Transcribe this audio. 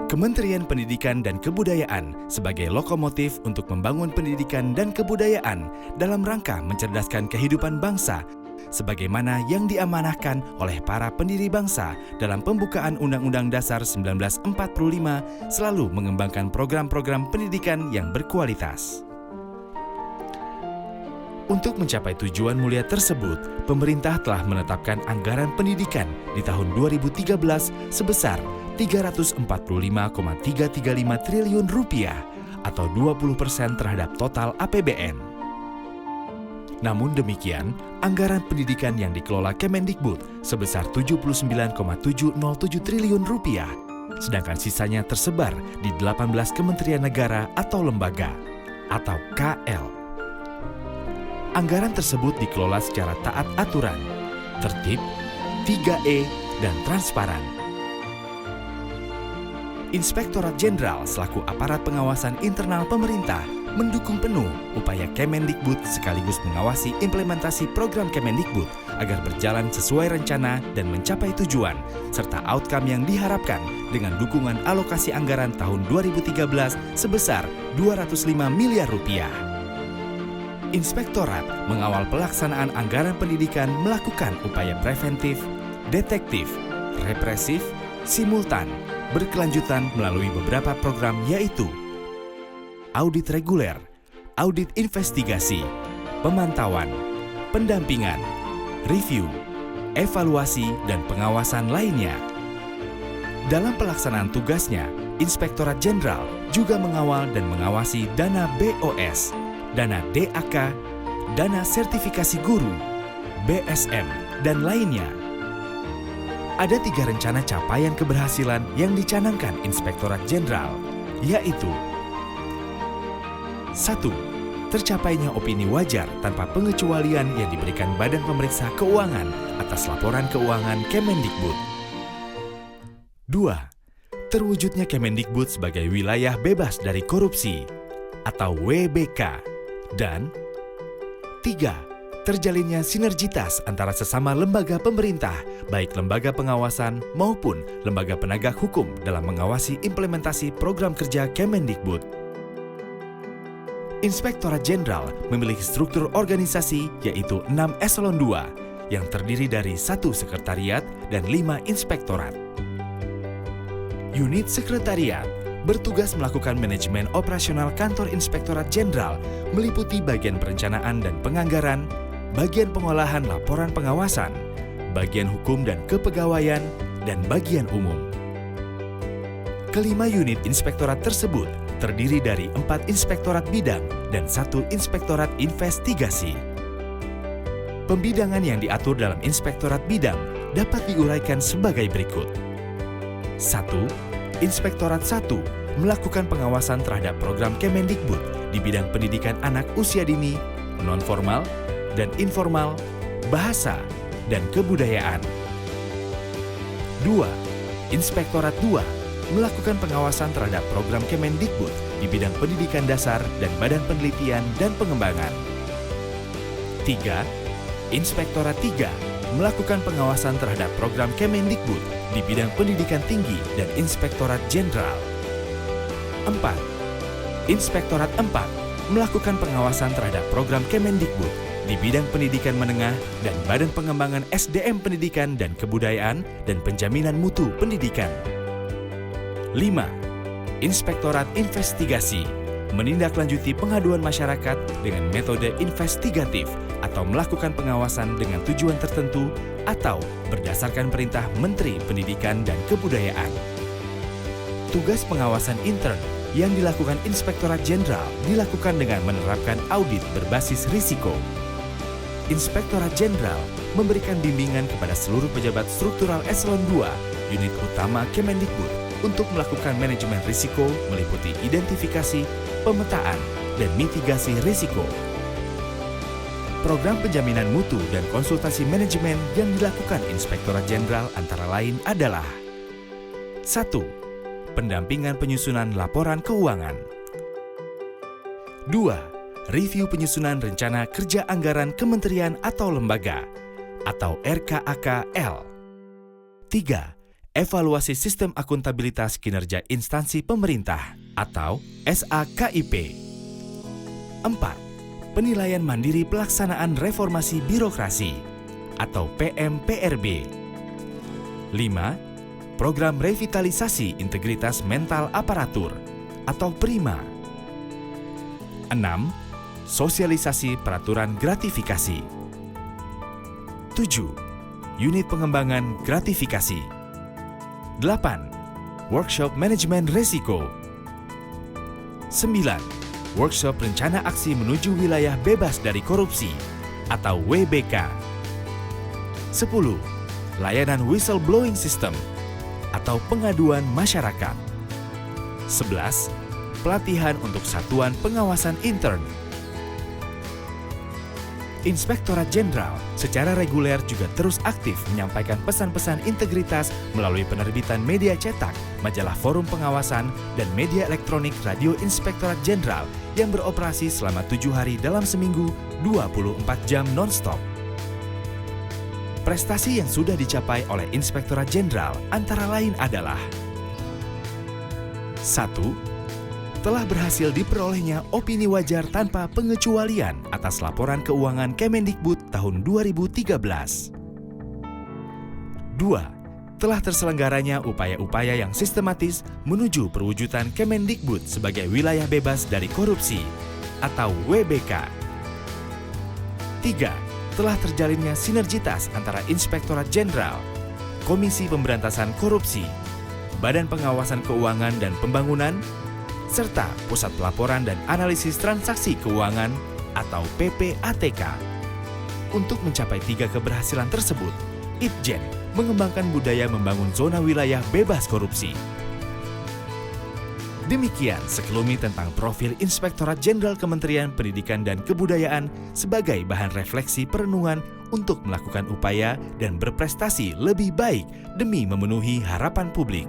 Kementerian Pendidikan dan Kebudayaan sebagai lokomotif untuk membangun pendidikan dan kebudayaan dalam rangka mencerdaskan kehidupan bangsa sebagaimana yang diamanahkan oleh para pendiri bangsa dalam pembukaan Undang-Undang Dasar 1945 selalu mengembangkan program-program pendidikan yang berkualitas. Untuk mencapai tujuan mulia tersebut, pemerintah telah menetapkan anggaran pendidikan di tahun 2013 sebesar Rp345,335 triliun atau 20% terhadap total APBN. Namun demikian, anggaran pendidikan yang dikelola Kemendikbud sebesar Rp79,707 triliun, sedangkan sisanya tersebar di 18 kementerian negara atau lembaga, atau KL. Anggaran tersebut dikelola secara taat aturan, tertib, 3E, dan transparan. Inspektorat Jenderal selaku aparat pengawasan internal pemerintah mendukung penuh upaya Kemendikbud sekaligus mengawasi implementasi program Kemendikbud agar berjalan sesuai rencana dan mencapai tujuan, serta outcome yang diharapkan dengan dukungan alokasi anggaran tahun 2013 sebesar Rp205 miliar. Inspektorat mengawal pelaksanaan anggaran pendidikan melakukan upaya preventif, detektif, represif, simultan, berkelanjutan melalui beberapa program yaitu audit reguler, audit investigasi, pemantauan, pendampingan, review, evaluasi, dan pengawasan lainnya. Dalam pelaksanaan tugasnya, Inspektorat Jenderal juga mengawal dan mengawasi dana BOS, dana DAK, dana sertifikasi guru, BSM, dan lainnya. Ada 3 rencana capaian keberhasilan yang dicanangkan Inspektorat Jenderal, yaitu 1. Tercapainya opini wajar tanpa pengecualian yang diberikan Badan Pemeriksa Keuangan atas laporan keuangan Kemendikbud. 2. Terwujudnya Kemendikbud sebagai wilayah bebas dari korupsi, atau WBK. Dan 3. Terjalinnya sinergitas antara sesama lembaga pemerintah, baik lembaga pengawasan maupun lembaga penegak hukum dalam mengawasi implementasi program kerja Kemendikbud. Inspektorat Jenderal memiliki struktur organisasi yaitu 6 eselon 2 yang terdiri dari 1 sekretariat dan 5 inspektorat. Unit sekretariat bertugas melakukan manajemen operasional kantor Inspektorat Jenderal meliputi bagian perencanaan dan penganggaran, bagian pengolahan laporan pengawasan, bagian hukum dan kepegawaian, dan bagian umum. Kelima unit inspektorat tersebut terdiri dari 4 inspektorat bidang dan 1 inspektorat investigasi. Pembidangan yang diatur dalam inspektorat bidang dapat diuraikan sebagai berikut. 1. Inspektorat 1 melakukan pengawasan terhadap program Kemendikbud di bidang pendidikan anak usia dini, non-formal, dan informal, bahasa, dan kebudayaan. 2. Inspektorat 2 melakukan pengawasan terhadap program Kemendikbud di bidang pendidikan dasar dan badan penelitian dan pengembangan. 3. Inspektorat 3 melakukan pengawasan terhadap program Kemendikbud di bidang pendidikan tinggi dan Inspektorat Jenderal. 4. Inspektorat 4 melakukan pengawasan terhadap program Kemendikbud di bidang pendidikan menengah dan badan pengembangan SDM pendidikan dan kebudayaan dan penjaminan mutu pendidikan. 5. Inspektorat investigasi menindaklanjuti pengaduan masyarakat dengan metode investigatif atau melakukan pengawasan dengan tujuan tertentu atau berdasarkan perintah Menteri Pendidikan dan Kebudayaan. Tugas pengawasan intern yang dilakukan Inspektorat Jenderal dilakukan dengan menerapkan audit berbasis risiko. Inspektorat Jenderal memberikan bimbingan kepada seluruh pejabat struktural eselon 2 unit utama Kemendikbud untuk melakukan manajemen risiko meliputi identifikasi, pemetaan, dan mitigasi risiko. Program penjaminan mutu dan konsultasi manajemen yang dilakukan Inspektorat Jenderal antara lain adalah 1. Pendampingan penyusunan laporan keuangan. 2. Review penyusunan rencana kerja anggaran kementerian atau lembaga, atau RKAKL. 3. Evaluasi Sistem Akuntabilitas Kinerja Instansi Pemerintah atau SAKIP. 4. Penilaian Mandiri Pelaksanaan Reformasi Birokrasi atau PMPRB. 5. Program Revitalisasi Integritas Mental Aparatur atau PRIMA. 6. Sosialisasi Peraturan Gratifikasi. 7. Unit Pengembangan Gratifikasi. 8. Workshop Manajemen Resiko. 9. Workshop Rencana Aksi Menuju Wilayah Bebas dari Korupsi atau WBK. 10. Layanan Whistleblowing System atau pengaduan masyarakat. 11. Pelatihan untuk Satuan Pengawasan Intern. Inspektorat Jenderal secara reguler juga terus aktif menyampaikan pesan-pesan integritas melalui penerbitan media cetak, majalah Forum Pengawasan, dan media elektronik Radio Inspektorat Jenderal yang beroperasi selama 7 hari dalam seminggu, 24 jam non-stop. Prestasi yang sudah dicapai oleh Inspektorat Jenderal antara lain adalah 1. Telah berhasil diperolehnya opini wajar tanpa pengecualian atas laporan keuangan Kemendikbud tahun 2013. 2. Telah terselenggaranya upaya-upaya yang sistematis menuju perwujudan Kemendikbud sebagai wilayah bebas dari korupsi atau WBK. 3. Telah terjalinnya sinergitas antara Inspektorat Jenderal, Komisi Pemberantasan Korupsi, Badan Pengawasan Keuangan dan Pembangunan, serta Pusat Pelaporan dan Analisis Transaksi Keuangan atau PPATK. Untuk mencapai 3 keberhasilan tersebut, Itjen mengembangkan budaya membangun zona wilayah bebas korupsi. Demikian sekelumit tentang profil Inspektorat Jenderal Kementerian Pendidikan dan Kebudayaan sebagai bahan refleksi perenungan untuk melakukan upaya dan berprestasi lebih baik demi memenuhi harapan publik.